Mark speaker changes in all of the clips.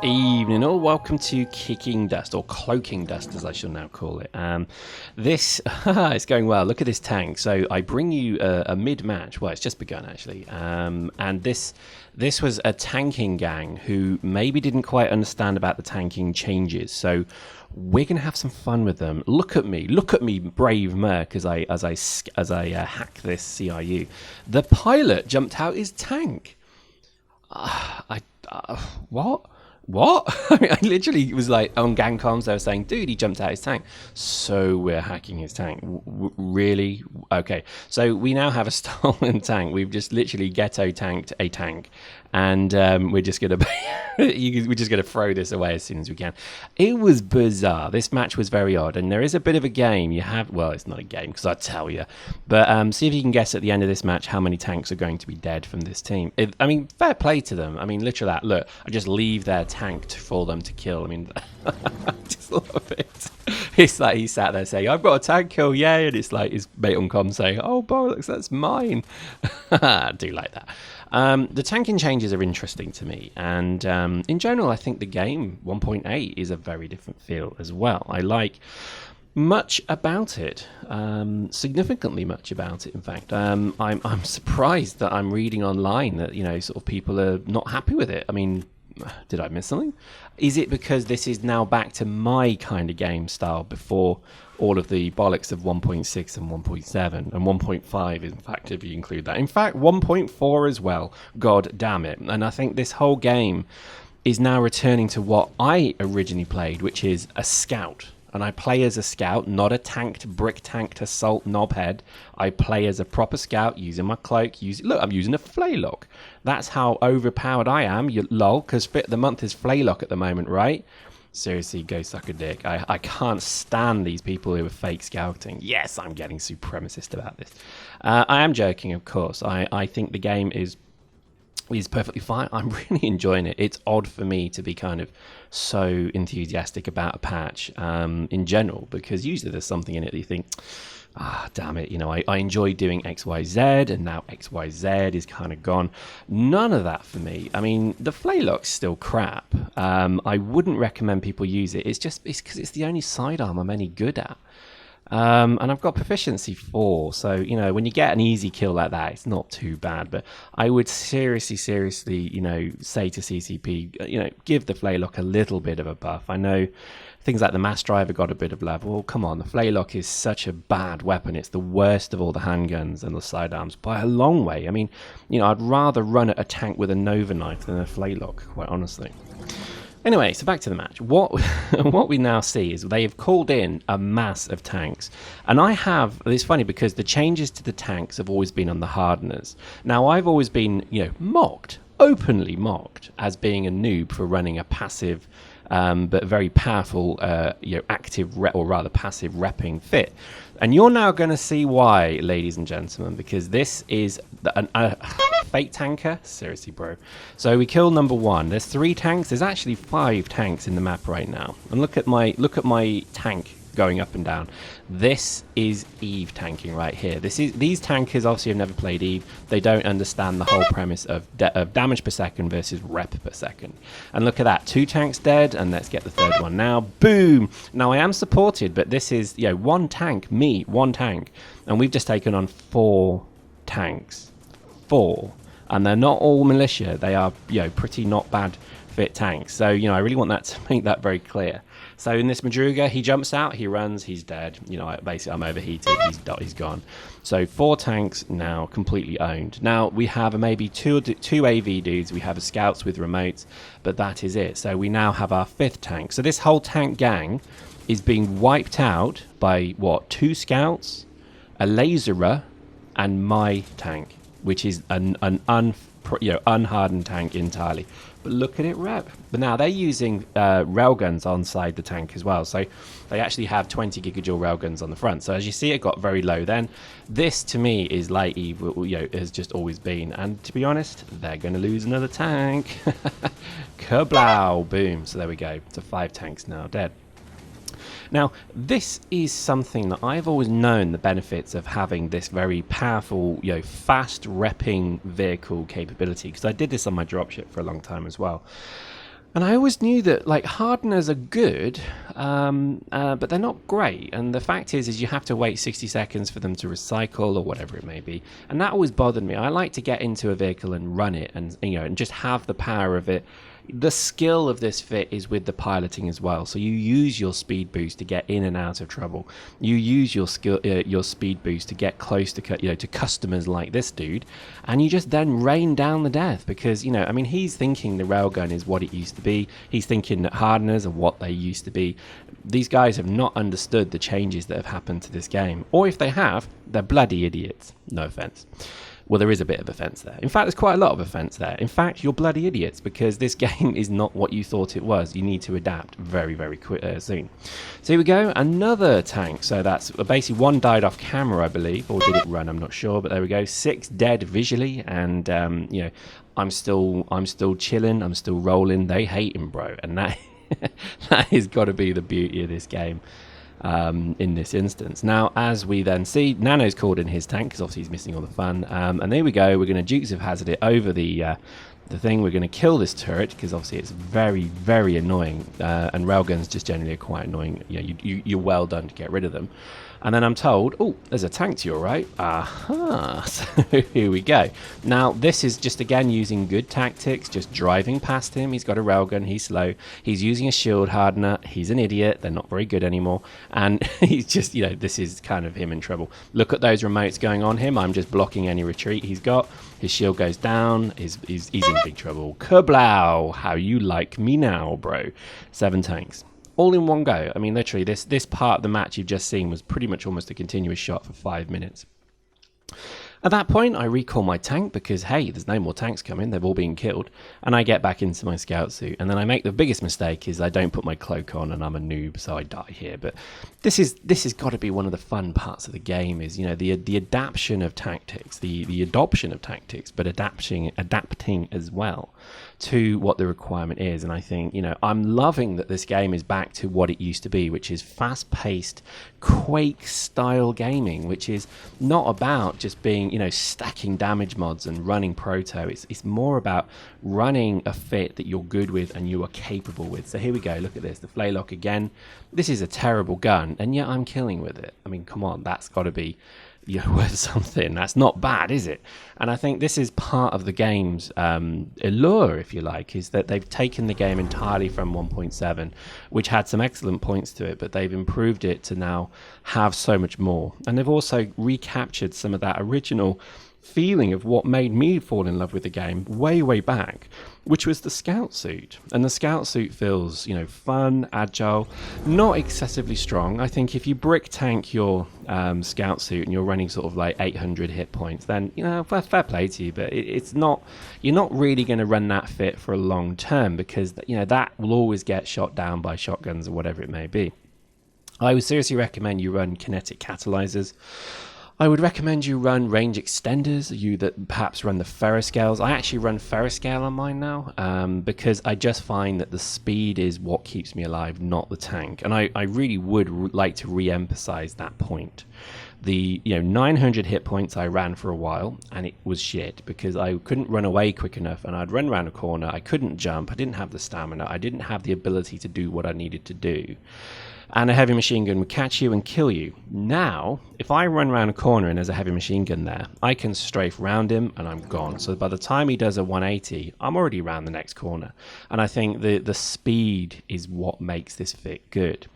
Speaker 1: Evening all, welcome to Kicking Dust, or Cloaking Dust as I shall now call it. This it's going well. Look at this tank. So I bring you a mid-match, well it's just begun actually, and this was a tanking gang who maybe didn't quite understand about the tanking changes, so we're going to have some fun with them. Look at me, brave Merc, as I hack this CIU. The pilot jumped out his tank. What? I mean, I literally was like on gang comms. They were saying, "Dude, he jumped out his tank." So we're hacking his tank. Really? Okay. So we now have a stolen tank. We've just literally ghetto tanked a tank, and we're just gonna throw this away as soon as we can. It was bizarre. This match was very odd, and there is a bit of a game. It's not a game because I tell you, but see if you can guess at the end of this match how many tanks are going to be dead from this team. I mean, fair play to them. I mean, literally, look, I just leave their tanked for them to kill. I mean, I just love it. It's like he sat there saying, "I've got a tank kill, yay!" And it's like his mate on comm saying, "Oh bollocks, that's mine." I do like that. The tanking changes are interesting to me, and in general, I think the game 1.8 is a very different feel as well. I like much about it, significantly much about it. In fact, I'm surprised that I'm reading online that sort of people are not happy with it. I mean, did I miss something? Is it because this is now back to my kind of game style before all of the bollocks of 1.6 and 1.7 and 1.5, in fact, if you include that. In fact, 1.4 as well. God damn it. And I think this whole game is now returning to what I originally played, which is a scout. And I play as a scout, not a brick-tanked assault knobhead. I play as a proper scout, using my cloak. Look, I'm using a flaylock. That's how overpowered I am, you lol, because fit of the month is flaylock at the moment, right? Seriously, go suck a dick. I can't stand these people who are fake scouting. Yes, I'm getting supremacist about this. I am joking, of course. I think the game is perfectly fine. I'm really enjoying it. It's odd for me to be kind of so enthusiastic about a patch in general, because usually there's something in it that you think, damn it, I enjoy doing XYZ, and now XYZ is kind of gone. None of that for me. I mean, the flaylock's still crap. I wouldn't recommend people use it. It's because it's the only sidearm I'm any good at. And I've got proficiency 4, so when you get an easy kill like that, it's not too bad. But I would seriously, say to CCP, give the flaylock a little bit of a buff. I know things like the mass driver got a bit of level. Well, come on, the flaylock is such a bad weapon. It's the worst of all the handguns and the sidearms by a long way. I mean, I'd rather run at a tank with a Nova knife than a flaylock, quite honestly. Anyway, so back to the match. What we now see is they have called in a mass of tanks. And it's funny because the changes to the tanks have always been on the hardeners. Now, I've always been, openly mocked as being a noob for running a passive, but very powerful, active, or rather passive repping fit. And you're now going to see why, ladies and gentlemen, because this is a fake tanker. Seriously, bro. So we kill number 1. There's 3 tanks. There's actually 5 tanks in the map right now. And look at my tank going up and down. This is Eve tanking right here. These tankers obviously have never played Eve. They don't understand the whole premise of damage per second versus rep per second. And look at that, 2 tanks dead, and let's get the 3rd one now. Boom! Now I am supported, but this is 1 tank, me, 1 tank, and we've just taken on 4 tanks. 4, and they're not all militia. They are pretty not bad fit tanks. So I really want that to make that very clear. So in this Madruga, he jumps out, he runs, he's dead. Basically I'm overheated, he's gone. So 4 tanks now completely owned. Now we have maybe two AV dudes, we have scouts with remotes, but that is it. So we now have our 5th tank. So this whole tank gang is being wiped out by 2 scouts, a laserer, and my tank, which is an unhardened tank entirely. But look at it rep. But now they're using railguns onside the tank as well. So they actually have 20 gigajoule railguns on the front. So as you see, it got very low then. This, to me, is like Eve, has just always been. And to be honest, they're going to lose another tank. Kablow. Boom. So there we go. So 5 tanks now dead. Now, this is something that I've always known the benefits of having this very powerful, fast repping vehicle capability, because I did this on my dropship for a long time as well. And I always knew that like hardeners are good, but they're not great. And the fact is you have to wait 60 seconds for them to recycle or whatever it may be. And that always bothered me. I like to get into a vehicle and run it, and and just have the power of it. The skill of this fit is with the piloting as well. So you use your speed boost to get in and out of trouble. You use your your speed boost to get close to to customers like this dude, and you just then rain down the death because I mean, he's thinking the railgun is what it used to be. He's thinking that hardeners are what they used to be. These guys have not understood the changes that have happened to this game, or if they have, they're bloody idiots. No offense. Well, there is a bit of offence there. In fact, there's quite a lot of offence there. In fact, you're bloody idiots because this game is not what you thought it was. You need to adapt very, very soon. So here we go. Another tank. So that's basically one died off camera, I believe, or did it run? I'm not sure, but there we go. 6 dead visually, and I'm still chilling. I'm still rolling. They hate him, bro, and that that has got to be the beauty of this game. In this instance. Now, as we then see, Nano's called in his tank because obviously he's missing all the fun. And there we go. We're going to Dukes of Hazzard it over the thing. We're going to kill this turret because obviously it's very, very annoying. And railguns just generally are quite annoying. You're well done to get rid of them. And then I'm told, oh, there's a tank to your right. Aha. So here we go. Now, this is just, again, using good tactics, just driving past him. He's got a railgun. He's slow. He's using a shield hardener. He's an idiot. They're not very good anymore. And he's just, this is kind of him in trouble. Look at those remotes going on him. I'm just blocking any retreat he's got. His shield goes down. He's in big trouble. Kerblow. How you like me now, bro. 7 tanks. All in one go. I mean, literally, this part of the match you've just seen was pretty much almost a continuous shot for 5 minutes. At that point, I recall my tank because, hey, there's no more tanks coming. They've all been killed. And I get back into my scout suit. And then I make the biggest mistake is I don't put my cloak on and I'm a noob, so I die here. But this has got to be one of the fun parts of the game is, the adaptation of tactics, the adoption of tactics, but adapting as well to what the requirement is. And I think, I'm loving that this game is back to what it used to be, which is fast-paced Quake-style gaming, which is not about just being, stacking damage mods and running proto. It's more about running a fit that you're good with and you are capable with. So here we go. Look at this. The Flaylock again. This is a terrible gun, and yet I'm killing with it. I mean, come on. That's got to be worth something. That's not bad, is it? And I think this is part of the game's allure, if you like, is that they've taken the game entirely from 1.7, which had some excellent points to it, but they've improved it to now have so much more. And they've also recaptured some of that original feeling of what made me fall in love with the game way back, which was the scout suit. And the scout suit feels fun, agile, not excessively strong. I think if you brick tank your scout suit and you're running sort of like 800 hit points, then fair play to you, but it's not, you're not really going to run that fit for a long term because that will always get shot down by shotguns or whatever it may be. I would seriously recommend you run kinetic catalyzers. I would recommend you run range extenders, you that perhaps run the ferroscales. I actually run ferroscale on mine now because I just find that the speed is what keeps me alive, not the tank. And I really would like to re-emphasize that point. The 900 hit points I ran for a while, and it was shit because I couldn't run away quick enough, and I'd run around a corner. I couldn't jump. I didn't have the stamina. I didn't have the ability to do what I needed to do. And a heavy machine gun would catch you and kill you. Now, if I run around a corner and there's a heavy machine gun there, I can strafe round him and I'm gone. So by the time he does a 180, I'm already around the next corner. And I think the speed is what makes this fit good.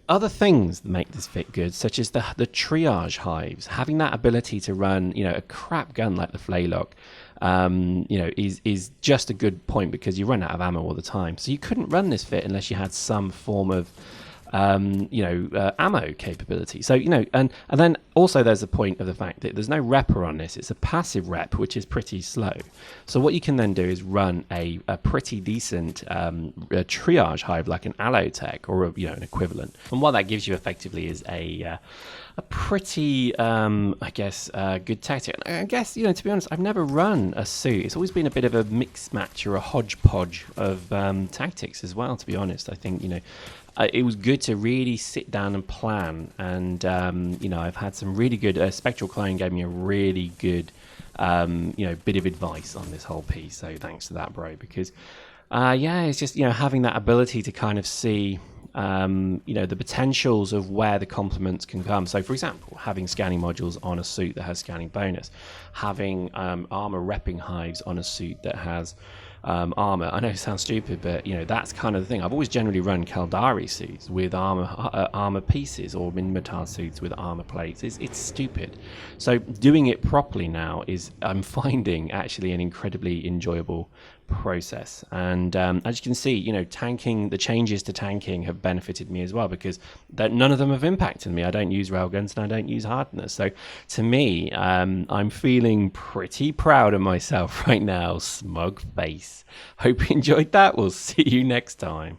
Speaker 1: Other things that make this fit good, such as the triage hives, having that ability to run, a crap gun like the Flaylock, is just a good point because you run out of ammo all the time. So you couldn't run this fit unless you had some form of ammo capability. So, and then also there's a point of the fact that there's no repper on this. It's a passive rep, which is pretty slow. So what you can then do is run a pretty decent a triage hive like an Allotech or an equivalent. And what that gives you effectively is a pretty, good tactic. I guess, to be honest, I've never run a suit. It's always been a bit of a mix match or a hodgepodge of tactics as well, to be honest. I think, it was good to really sit down and plan. And, I've had some really good, Spectral Clone gave me a really good, bit of advice on this whole piece. So thanks to that, bro, because Yeah, it's just having that ability to kind of see the potentials of where the complements can come. So, for example, having scanning modules on a suit that has scanning bonus, having armor repping hives on a suit that has armor. I know it sounds stupid, but that's kind of the thing. I've always generally run Kaldari suits with armor pieces, or Minmatar suits with armor plates. It's stupid. So doing it properly now I'm finding actually an incredibly enjoyable process. And as you can see, tanking, the changes to tanking have benefited me as well, because none of them have impacted me. I don't use railguns and I don't use hardeners. So to me, I'm feeling pretty proud of myself right now. Smug face. Hope you enjoyed that. We'll see you next time.